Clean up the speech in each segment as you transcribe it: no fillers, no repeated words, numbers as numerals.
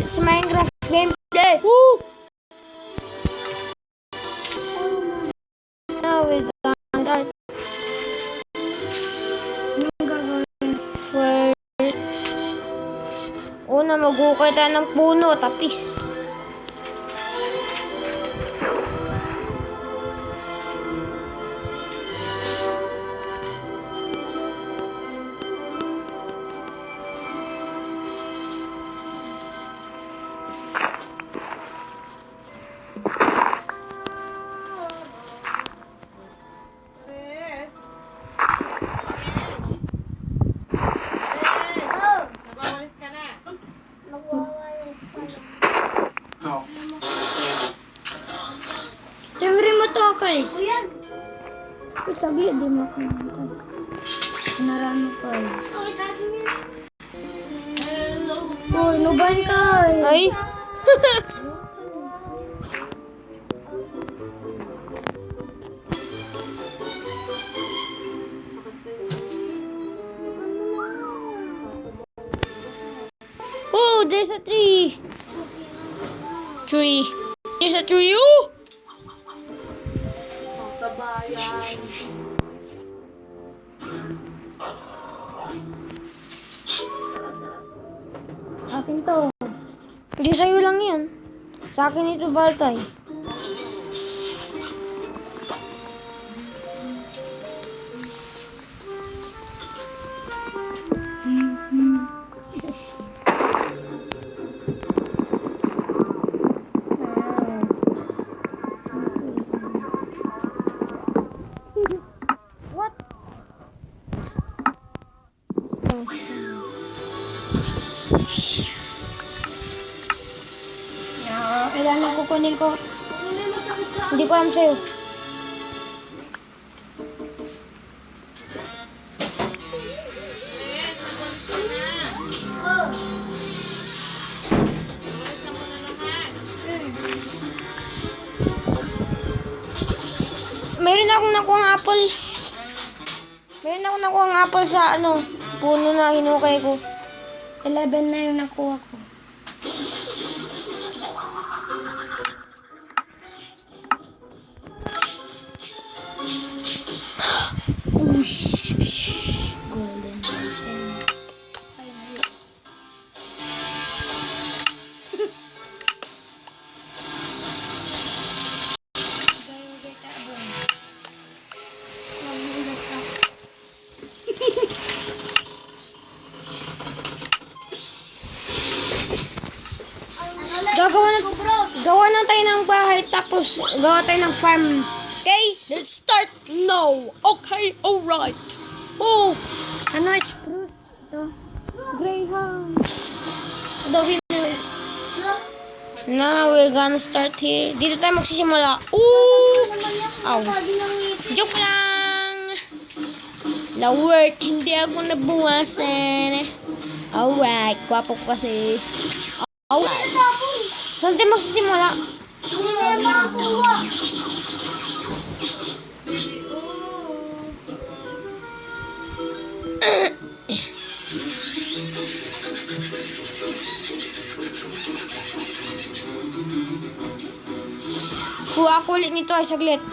It's Minecraft gameplay. Woo! Now we're gonna start. Yung gagawin first. Una, maghukay tayo ng puno, tapis. Siyempre mo to, guys. Sabi, di mo ako nakakal. Narami pa eh. Uy, nuban ka eh. Ay? Oh, there's a tree. There's a tree. Oh! Kabayan. Sa akin to. Hindi sa'yo lang yan. Sa akin ito, Baltay. What? Ilan ang kukunin ko? Hindi ko alam sa'yo. Meron akong nakuhang apple. Sa puno na hinukay ko. 11 na yung nakuha ko. Golden. Gawa na tayo ng bahay, tapos gawa tayo ng farm. Okay? Let's start now. Okay, alright. Oh, ano, spruce. Ito. Greyhound. Now, we're gonna start here. Dito tayo magsisimula. Ooh! Ow. Joke lang. Lawert, hindi ako nabuwasan. Alright, kwapo ko kasi. Alright. Saan tayo magsisimula? Kuha ako ulit nito ay saglit.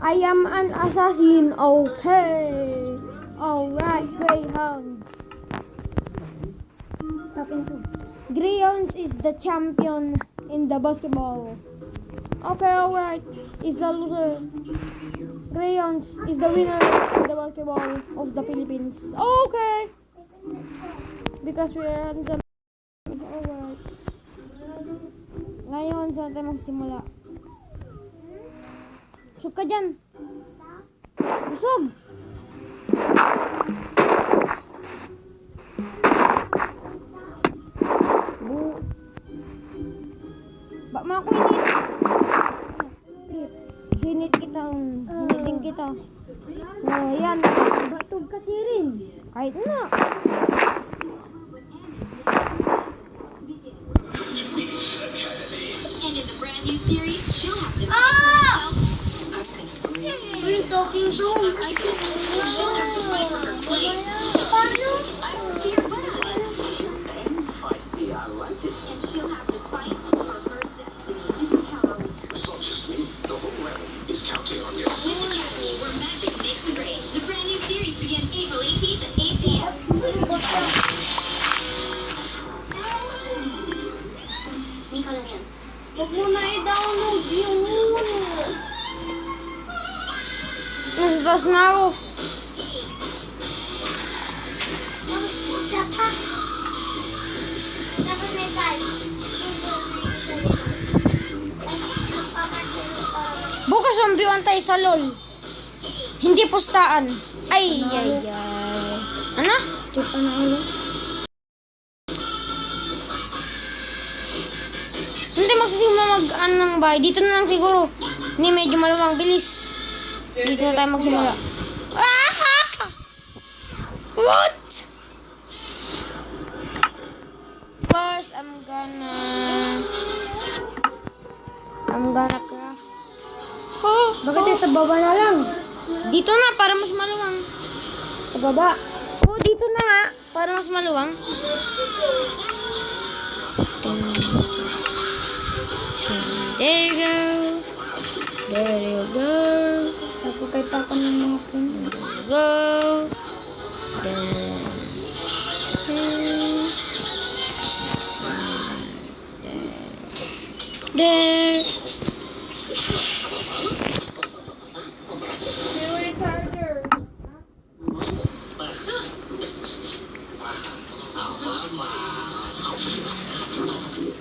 I am an assassin. Okay. Alright, Greyhounds. Greyhounds is the champion in the basketball. Okay, alright. Is the loser. Greyhounds is the winner of the basketball of the Philippines. Okay. Because we are on the... Alright. Ngayon, saan tayo magsimula? Busog ka dyan. Busog. Oh, yan. Batog kasi rin. Kahit na. And in the brand new series, she'll have to fight for herself. Yung talking dome. Ay, She'll have to fight for her place. paano? I don't see her butt on it. I see, I like it. And she'll have to fight for her destiny. You can count on me. It's not just me. The whole realm is counting on you. Wits Academy, where magic makes the grade. The brand new series begins April 18th at 8 p.m. Huwag mo na i-download yun. Nasa taas na ako. Isa pa. Dapat may tayo. Bukas mambiwan tayo sa LOL. Hindi pustaan. Ay, ay, ay. Ano? Chupa na ulo. Saan tayo magsisimula mag-ano ng bahay? Dito na lang siguro. Hindi, medyo malamang. Bilis. Dito na tayo magsimula. Ah! What? First, I'm gonna craft. Oh, Bakit tayo sa baba na lang? dito na, para mas maluwang. Sa baba. Oh, dito na nga, para mas maluwang. There you go. There you go. Ako kay papa ng mga pun. Go. There.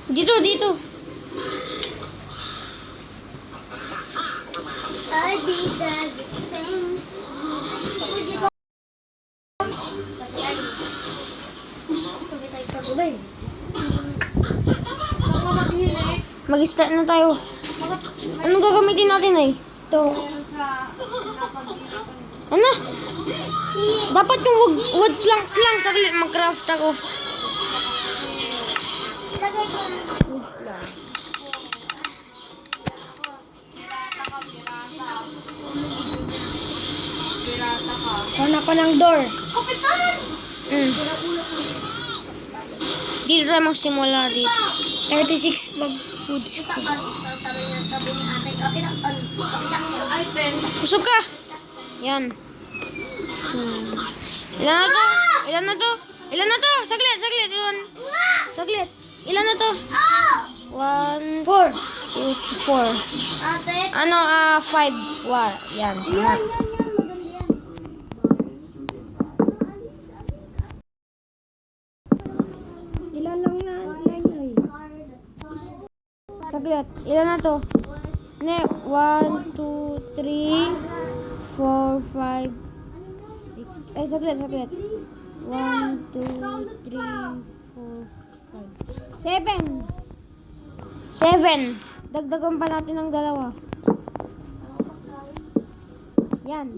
Dito, dito. I did that the same. Sabi tayo sa gulay. Mag-start na tayo. Anong gagamitin natin ay? Ito. Ano? Dapat yung wood planks lang. Saglit, mag-craft ako. Lagay ko. Wala pa ng door. Mm. Dito tayo magsimula dito. 36 bag foods ko. Sabi ni ate, okay lang. Busog ka. Yan. Ilan na to? Ilan na to? Ilan na to? Saglit, saglit. Ilan? Saglit. Ilan na to? 1, 4, 2, 4. Ate. Ano, 5. War. Yan. Lahat. Ilan lang na ilan ay. Saglit. Ilan na to? Ne, 1, 2, 3, 4, 5, 6. Eh, saglit, saglit. 1, 2, 3, 4, 5. 7. 7. Dagdagan pa natin ng dalawa. Yan.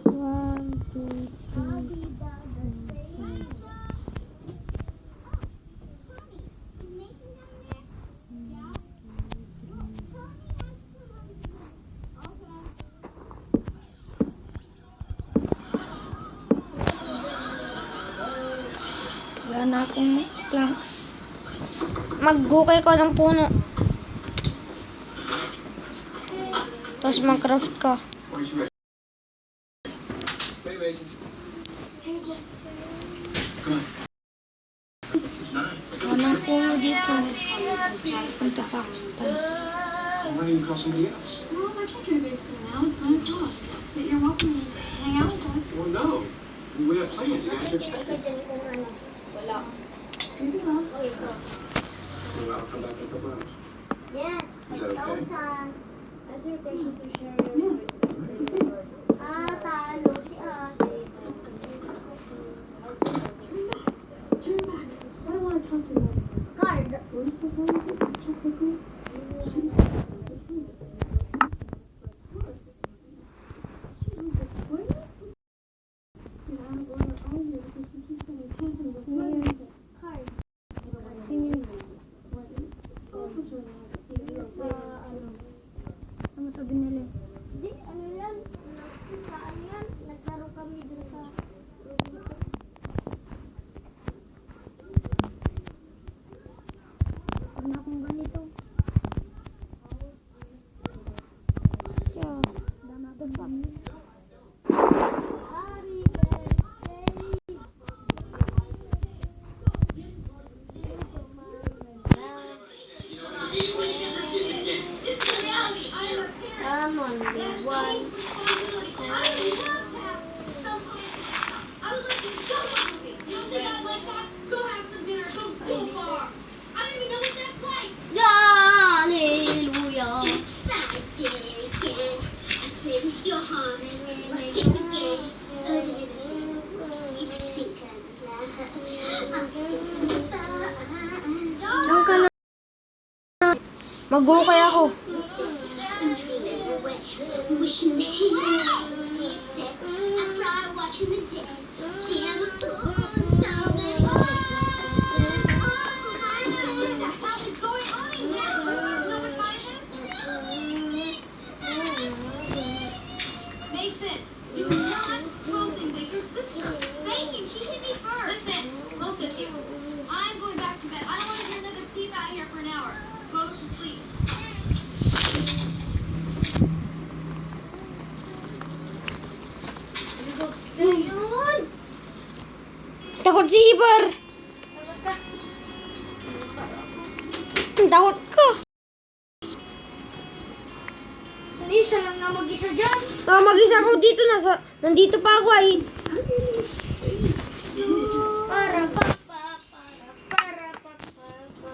One, two, three. Wala na akong planks. Maghukay ko ng puno. Tapos mag-craft ka. Wala na puno dito. Punta pa. Tapos. Why don't you call somebody else? Well, my children are babysitting now. It's 9 o'clock. But you're welcome to hang out with us. Well, no. We have plans. You guys are expecting. Wala. Maybe not. Well, I'll come back in a couple hours. Yes, Is that okay? 5,000. That's your patient to share your talo si ate. Turn back. I don't want to talk to them. Card. Ano to binili? Hindi, ano yan? Saan yan? Naglaro kami doon sa Robinson. Huwag na akong ganito. Yeah. Dama to pa. Hari, birthday! Sino kumaganda? Come on, big one. I would love to have some fun. I would like to go to a movie. You don't think I'd like that? Go have some dinner. Go far. I don't even know what that's like. Hallelujah! Excited again. I play with your heart and let's get the game. A little bit. You think I'm I'm so Saan ka na? Mag-go kaya ako. I'm dreaming away, wishing that he would. I cry watching the dead, seeing the full moon, What is going on in here? There's no retirement. Mason, you not told him that your sister is faking. She hit me first. Listen, both of you. I'm going back to bed. I don't want to hear another peep out here for an hour. Go to sleep. Ayun! Takot si Ibar. Takot ka. Hindi, siya lang na mag-isa dyan. Mag-isa ako dito. Nandito pa ako ay. Para pa pa, para pa pa pa.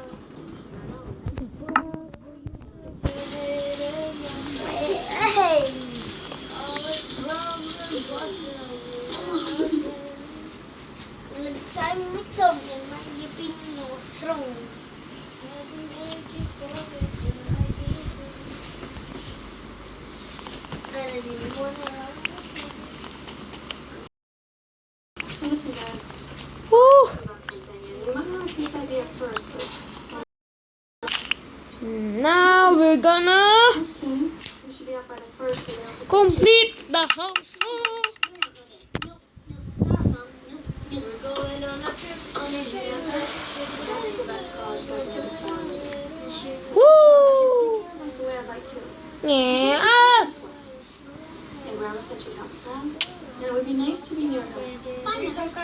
Hey! Nagsabi mo ito, may pinyo strong. So listen, guys. Woo! About something, and you might not like this idea at first, but Now we're gonna soon we should be up by the first to be able to complete the house. Stop, Mom. Nope. We're going on a trip on a trip. go back to college so I can get this family. Woo! That's the way I'd like to. Yeah. Ah! This way. And Grandma said she'd help us out, and it would be nice to be near her. Find us.